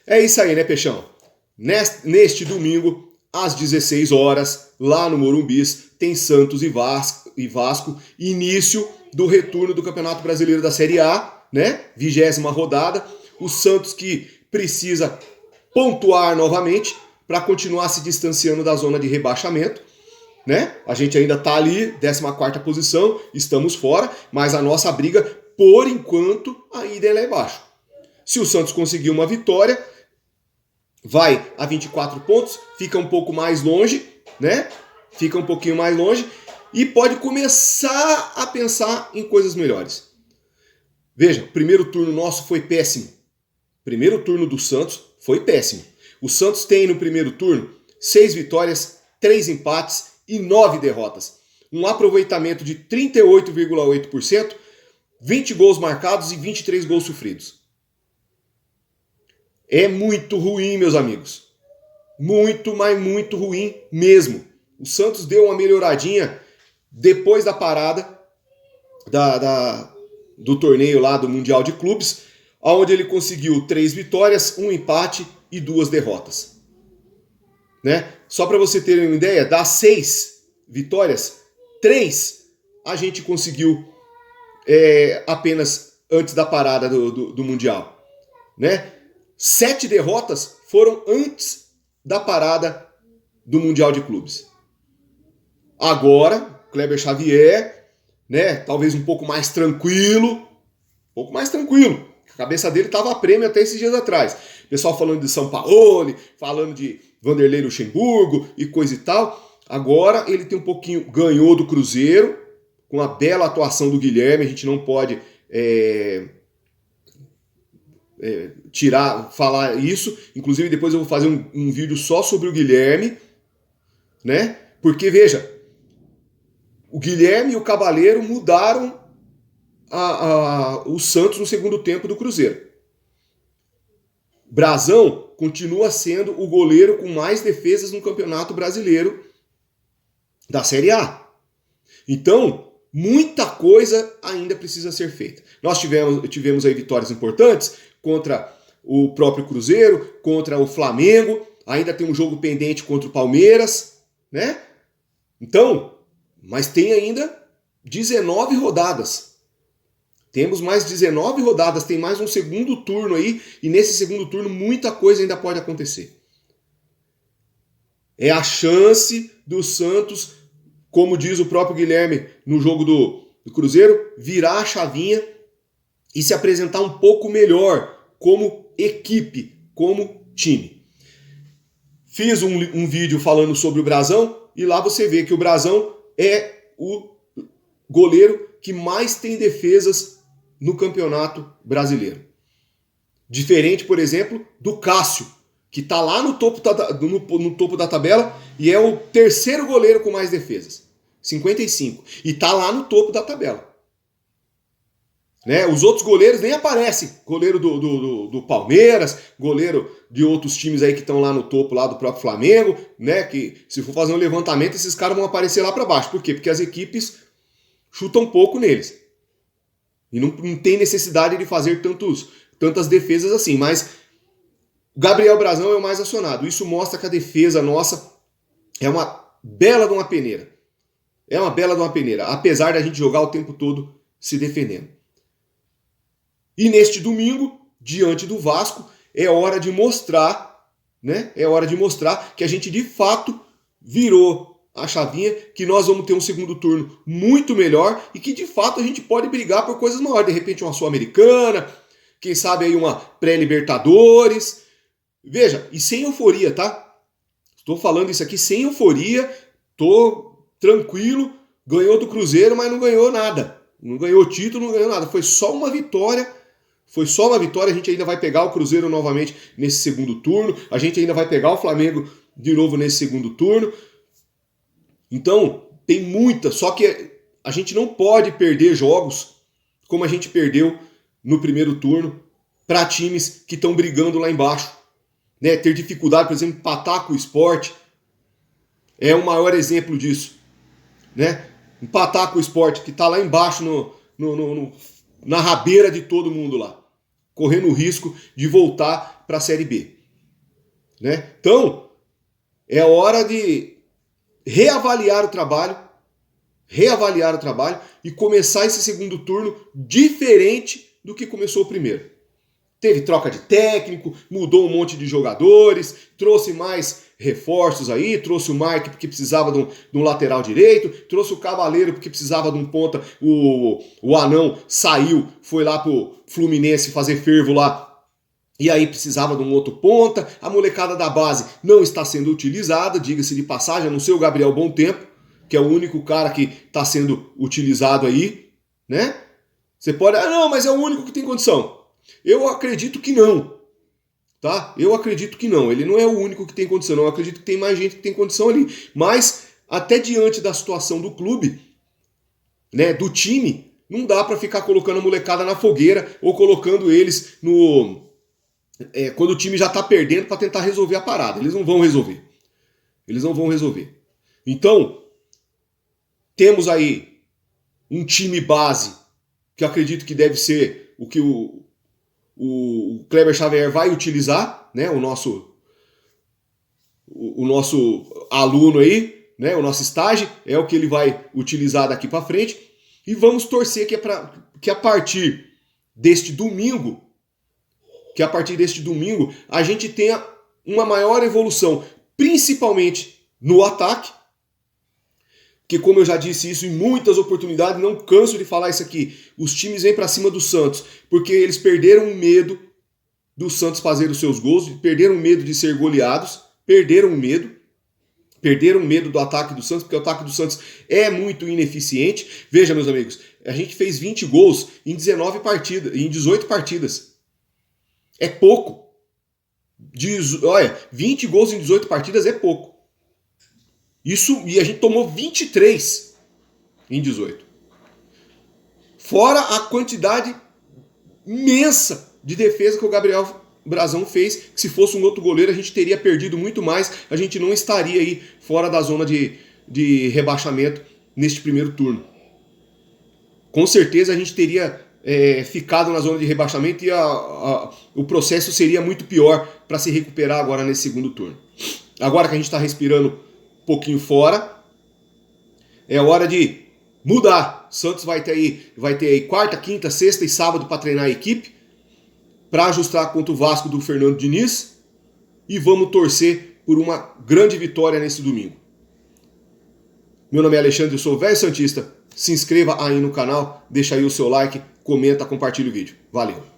É isso aí, né, Peixão? Neste domingo, às 16 horas, lá no Morumbis, tem Santos e Vasco, início do retorno do Campeonato Brasileiro da Série A, né? 20ª rodada. O Santos que precisa pontuar novamente para continuar se distanciando da zona de rebaixamento, né? A gente ainda está ali, 14ª posição, estamos fora, mas a nossa briga, por enquanto, ainda é lá embaixo. Se o Santos conseguir uma vitória, vai a 24 pontos, fica um pouco mais longe, né? Fica um pouquinho mais longe e pode começar a pensar em coisas melhores. Veja, o primeiro turno nosso foi péssimo. O primeiro turno do Santos foi péssimo. O Santos tem no primeiro turno 6 vitórias, 3 empates e 9 derrotas. Um aproveitamento de 38,8%, 20 gols marcados e 23 gols sofridos. É muito ruim, meus amigos. Muito, mas muito ruim mesmo. O Santos deu uma melhoradinha depois da parada do torneio lá do Mundial de Clubes, onde ele conseguiu 3 vitórias, 1 empate e 2 derrotas. Né? Só para você terem uma ideia, das 6 vitórias, 3 a gente conseguiu apenas antes da parada do Mundial. Né? 7 derrotas foram antes da parada do Mundial de Clubes. Agora, Kleber Xavier, né, talvez um pouco mais tranquilo. A cabeça dele estava a prêmio até esses dias atrás. Pessoal falando de Sampaoli, falando de Vanderlei Luxemburgo e coisa e tal. Agora ele tem um pouquinho, ganhou do Cruzeiro, com a bela atuação do Guilherme. A gente não pode falar isso. Inclusive depois eu vou fazer um vídeo só sobre o Guilherme, né? Porque veja, o Guilherme e o Cavaleiro mudaram o Santos no segundo tempo do Cruzeiro. Brazão continua sendo o goleiro com mais defesas no Campeonato Brasileiro da Série A. Então, muita coisa ainda precisa ser feita. Nós tivemos aí vitórias importantes contra o próprio Cruzeiro, contra o Flamengo, ainda tem um jogo pendente contra o Palmeiras, né? Então, mas tem ainda 19 rodadas. Temos mais 19 rodadas, tem mais um segundo turno aí, e nesse segundo turno muita coisa ainda pode acontecer. É a chance do Santos, como diz o próprio Guilherme no jogo do Cruzeiro, virar a chavinha e se apresentar um pouco melhor como equipe, como time. Fiz um vídeo falando sobre o Brazão e lá você vê que o Brazão é o goleiro que mais tem defesas no Campeonato Brasileiro. Diferente, por exemplo, do Cássio, que está lá no topo da tabela e é o terceiro goleiro com mais defesas, 55, e está lá no topo da tabela. Né? Os outros goleiros nem aparecem. Goleiro do Palmeiras, goleiro de outros times aí que estão lá no topo lá do próprio Flamengo, né? Que se for fazer um levantamento, esses caras vão aparecer lá para baixo. Por quê? Porque as equipes chutam pouco neles. E não tem necessidade de fazer tantas defesas assim. Mas o Gabriel Brazão é o mais acionado. Isso mostra que a defesa nossa é uma bela de uma peneira. É uma bela de uma peneira. Apesar da gente jogar o tempo todo se defendendo. E neste domingo, diante do Vasco, é hora de mostrar, né? É hora de mostrar que a gente de fato virou a chavinha, que nós vamos ter um segundo turno muito melhor e que de fato a gente pode brigar por coisas maiores. De repente uma Sul-Americana, quem sabe aí uma pré-Libertadores. Veja, e sem euforia, tá? Estou falando isso aqui sem euforia, tô tranquilo, ganhou do Cruzeiro, mas não ganhou nada. Não ganhou título, não ganhou nada. Foi só uma vitória. A gente ainda vai pegar o Cruzeiro novamente nesse segundo turno, a gente ainda vai pegar o Flamengo de novo nesse segundo turno. Então, tem muita, só que a gente não pode perder jogos como a gente perdeu no primeiro turno para times que estão brigando lá embaixo. Né? Ter dificuldade, por exemplo, empatar com o Sport é o maior exemplo disso. Né? Empatar com o Sport, que está lá embaixo na rabeira de todo mundo lá, correndo o risco de voltar para a Série B. né? Então, é hora de reavaliar o trabalho e começar esse segundo turno diferente do que começou o primeiro. Teve troca de técnico, mudou um monte de jogadores, trouxe mais reforços aí, trouxe o Mike porque precisava de um lateral direito, trouxe o Cavaleiro porque precisava de um ponta, o Anão saiu, foi lá pro Fluminense fazer fervo lá, e aí precisava de um outro ponta, a molecada da base não está sendo utilizada, diga-se de passagem, a não ser o Gabriel Bom Tempo, que é o único cara que está sendo utilizado aí, né? Você pode, não, mas é o único que tem condição. Eu acredito que não, tá? Eu acredito que não. Ele não é o único que tem condição. Eu acredito que tem mais gente que tem condição ali. Mas, até diante da situação do clube, né, do time, não dá para ficar colocando a molecada na fogueira ou colocando eles no... quando o time já tá perdendo para tentar resolver a parada. Eles não vão resolver. Então, temos aí um time base que eu acredito que deve ser o que o Kleber Xavier vai utilizar, né? O nosso aluno aí, né? O nosso estágio é o que ele vai utilizar daqui para frente. E vamos torcer que a partir deste domingo, a gente tenha uma maior evolução, principalmente no ataque. Que, como eu já disse isso em muitas oportunidades, não canso de falar isso aqui, os times vêm para cima do Santos, porque eles perderam o medo do Santos fazer os seus gols, perderam o medo de ser goleados, perderam o medo do ataque do Santos, porque o ataque do Santos é muito ineficiente. Veja, meus amigos, a gente fez 20 gols em 18 partidas. É pouco. 20 gols em 18 partidas é pouco. Isso, e a gente tomou 23 em 18. Fora a quantidade imensa de defesa que o Gabriel Brazão fez, que se fosse um outro goleiro a gente teria perdido muito mais, a gente não estaria aí fora da zona de rebaixamento neste primeiro turno. Com certeza a gente teria ficado na zona de rebaixamento e o processo seria muito pior para se recuperar agora nesse segundo turno. Agora que a gente está respirando pouquinho fora, é hora de mudar. Santos vai ter aí quarta, quinta, sexta e sábado para treinar a equipe, para ajustar contra o Vasco do Fernando Diniz, e vamos torcer por uma grande vitória nesse domingo. Meu nome é Alexandre, eu sou o Velho Santista. Se inscreva aí no canal, deixa aí o seu like, comenta, compartilha o vídeo. Valeu!